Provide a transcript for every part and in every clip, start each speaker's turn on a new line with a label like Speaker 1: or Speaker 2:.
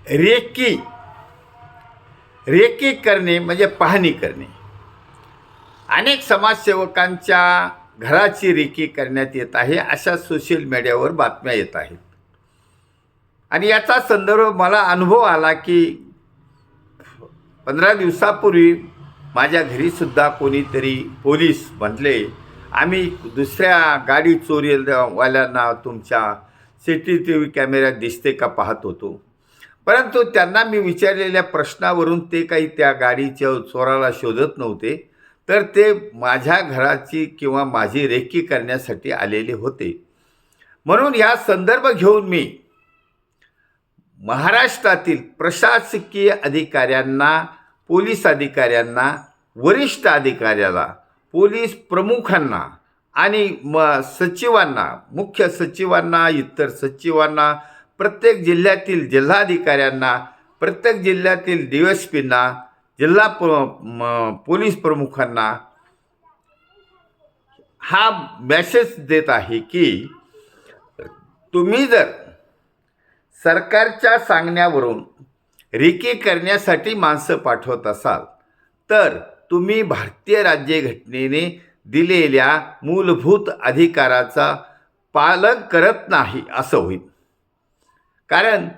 Speaker 1: Recce recce करणे म्हणजे पाहणी करणे. अनेक समाजसेवकांच्या घराची रेकी करण्यात येत आहे अशा सोशल मीडियावर बातम्या येत आहेत. आणि याचा संदर्भ मला अनुभव आला की 15 दिवसापूर्वी माझ्या घरीसुद्धा कोणीतरी पोलीस म्हटले, आम्ही दुसऱ्या गाडी चोरीवाल्यांना तुमच्या CCTV कॅमेऱ्यात दिसते का पाहत होतो. परंतु त्यांना मी विचारलेल्या प्रश्नावरून ते काही त्या गाडीच्या चोराला शोधत नव्हते, तर ते माझ्या घराची किंवा माझी रेकी करण्यासाठी आलेले होते. म्हणून या संदर्भ घेऊन मी महाराष्ट्रातील प्रशासकीय अधिकाऱ्यांना, पोलीस अधिकाऱ्यांना, वरिष्ठ अधिकाऱ्याला, पोलीस प्रमुखांना आणि सचिवांना, मुख्य सचिवांना, इतर सचिवांना, प्रत्येक जिल्ह्यातील जिल्हाधिकाऱ्यांना, प्रत्येक जिल्ह्यातील DSPंना, जिल्हा पोलीस प्रमुखांना हा मेसेज देत आहे की तुम्ही जर सरकारच्या सांगण्यावरून रेकी करण्यासाठी माणसं पाठवत असाल तर तुम्ही भारतीय राज्यघटनेने दिलेल्या मूलभूत अधिकाराचा पालन करत नाही असं होईल. कारण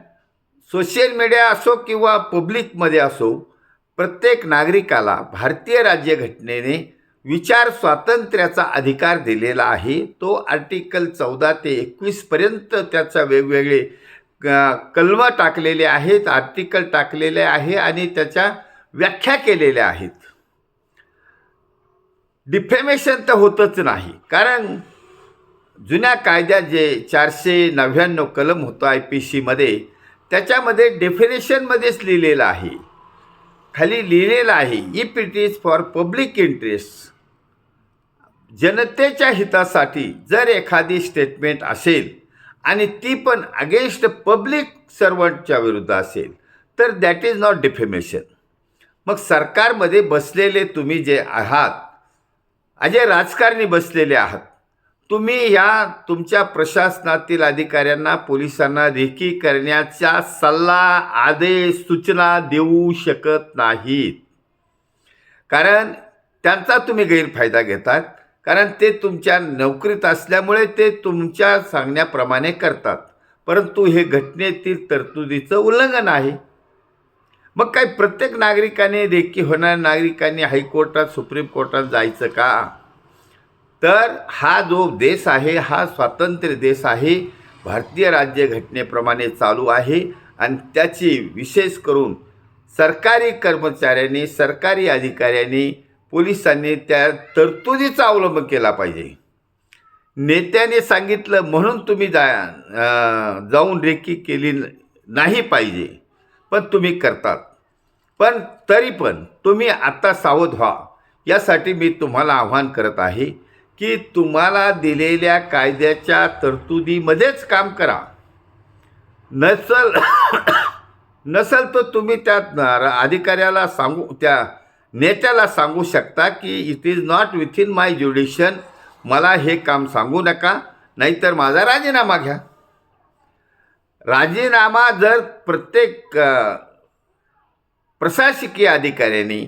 Speaker 1: सोशल मीडिया असो किंवा पब्लिकमध्ये असो, प्रत्येक नागरिकाला भारतीय राज्यघटनेने विचार स्वातंत्र्याचा अधिकार दिलेला आहे. तो आर्टिकल 14 ते 21 पर्यंत त्याचा वेगवेगळे कलम टाकलेले आहेत, आर्टिकल टाकलेले आहे आणि त्याच्या व्याख्या केलेल्या आहेत. डिफेमेशन तर होतच नाही, कारण जुन्या कायद्यात जे 499 कलम होतं IPCमध्ये, त्याच्यामध्ये डेफिनेशनमध्येच लिहिलेलं आहे, खाली लिहिलेलं आहे if it is for public interest, जनतेच्या हितासाठी जर एखादी स्टेटमेंट असेल आणि ती पण अगेन्स्ट पब्लिक सर्वंटच्या विरुद्ध असेल तर दॅट इज नॉट डिफेमेशन. मग सरकारमध्ये बसलेले तुम्ही जे आहात, अजे राजकारणी बसलेले आहात, तुम्ही या तुमच्या प्रशासनातील अधिकाऱ्यांना, पोलिसांना रेकी करण्याचा सल्ला, आदेश, सूचना देऊ शकत नाहीत. कारण त्यांचा तुम्ही गैरफायदा घेतात. कारण ते तुमच्या नोकरीत असल्यामुळे ते तुमच्या सांगण्याप्रमाणे करतात, परंतु हे घटनेतील तरतुदीचं उल्लंघन आहे. मग काय प्रत्येक नागरिकाने, रेकी होणाऱ्या नागरिकांनी हायकोर्टात, सुप्रीम कोर्टात जायचं का? तर हा जो देश आहे हा स्वातंत्र्य देश आहे, भारतीय राज्यघटनेप्रमाणे चालू आहे आणि त्याची विशेष करून सरकारी कर्मचाऱ्यांनी, सरकारी अधिकाऱ्यांनी, पोलिसांनी त्या तरतुदीचा अवलंब केला पाहिजे. नेत्याने सांगितलं म्हणून तुम्ही जाऊन रेकी केली नाही पाहिजे, पण तुम्ही करतात. पण तरी पण तुम्ही आता सावध व्हा. यासाठी मी तुम्हाला आव्हान करत आहे की तुम्हाला दिलेल्या कायद्याच्या तरतुदीमध्येच काम करा. नसल तर तुम्ही त्या अधिकाऱ्याला सांगू, त्या नेत्याला सांगू शकता की इट इज नॉट विथिन माय ज्युडिशन, मला हे काम सांगू नका, नाहीतर माझा राजीनामा घ्या. राजीनामा जर प्रत्येक प्रशासकीय अधिकाऱ्यांनी,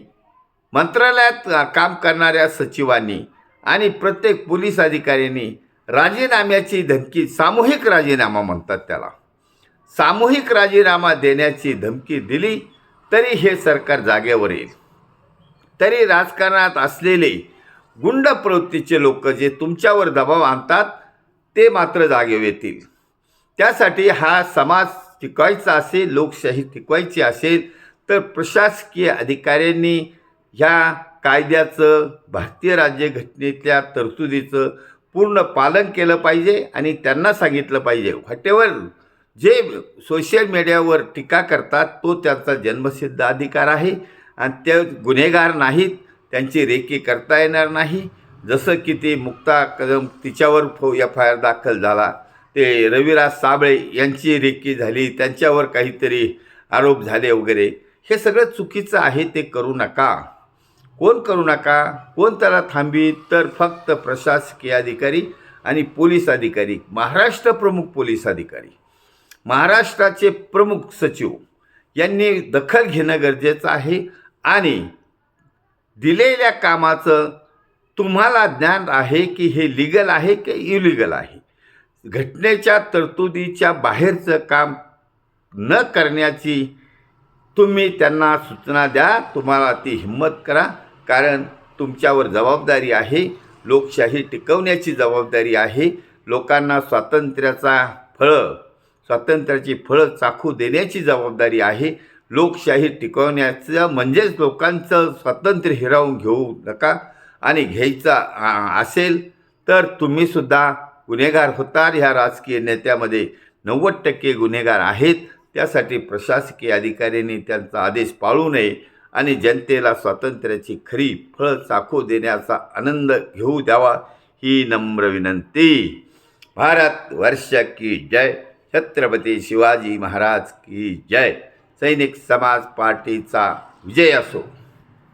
Speaker 1: मंत्रालयात काम करणाऱ्या सचिवांनी आणि प्रत्येक पोलीस अधिकाऱ्यांनी राजीनाम्याची धमकी, सामूहिक राजीनामा म्हणतात त्याला, सामूहिक राजीनामा देण्याची धमकी दिली तरी हे सरकार जागेवर येईल. तरी राजकारणात असलेले गुंड प्रवृत्तीचे लोक जे तुमच्यावर दबाव आणतात ते मात्र जागेवर येतील. त्यासाठी हा समाज टिकवायचा असेल, लोकशाही टिकवायची असेल तर प्रशासकीय अधिकाऱ्यांनी ह्या कायद्याचं, भारतीय राज्यघटनेतल्या तरतुदीचं पूर्ण पालन केलं पाहिजे आणि त्यांना सांगितलं पाहिजे, व्हॉटेवर जे सोशल मीडियावर टीका करतात तो त्यांचा जन्मसिद्ध अधिकार आहे आणि ते गुन्हेगार नाहीत, त्यांची रेकी करता येणार नाही. जसं की ते मुक्ता कदम, तिच्यावर FIR दाखल झाला, ते रविराज साबळे यांची रेकी झाली, त्यांच्यावर काहीतरी आरोप झाले वगैरे, हे सगळं चुकीचं आहे. ते करू नका. कोण करू नका? कोण त्याला थांबवी? तर फक्त प्रशासकीय अधिकारी आणि पोलीस अधिकारी, महाराष्ट्र प्रमुख पोलीस अधिकारी, महाराष्ट्राचे प्रमुख सचिव यांनी दखल घेणं गरजेचं आहे आणि दिलेल्या कामाचं तुम्हाला ज्ञान आहे की हे लीगल आहे की इलिगल आहे. घटनेच्या तरतुदीच्या बाहेरचं काम न करण्याची तुम्ही त्यांना सूचना द्या. तुम्हाला ती हिंमत करा, कारण तुमच्यावर जबाबदारी आहे. लोकशाही टिकवण्याची जबाबदारी आहे. लोकांना स्वातंत्र्याची फळं चाखू देण्याची जबाबदारी आहे. लोकशाही टिकवण्याचं म्हणजेच लोकांचं स्वातंत्र्य हिरावून घेऊ नका आणि घ्यायचं असेल तर तुम्हीसुद्धा गुन्हेगार होतात. ह्या राजकीय नेत्यामध्ये 90% गुन्हेगार आहेत. त्यासाठी प्रशासकीय अधिकाऱ्यांनी त्यांचा आदेश पाळू नये आणि जनतेला स्वातंत्र्याची खरी फळं चाखू देण्याचा आनंद घेऊ द्यावा ही नम्र विनंती. भारत वर्ष की जय. छत्रपती शिवाजी महाराज की जय. सैनिक समाज पार्टीचा विजय असो.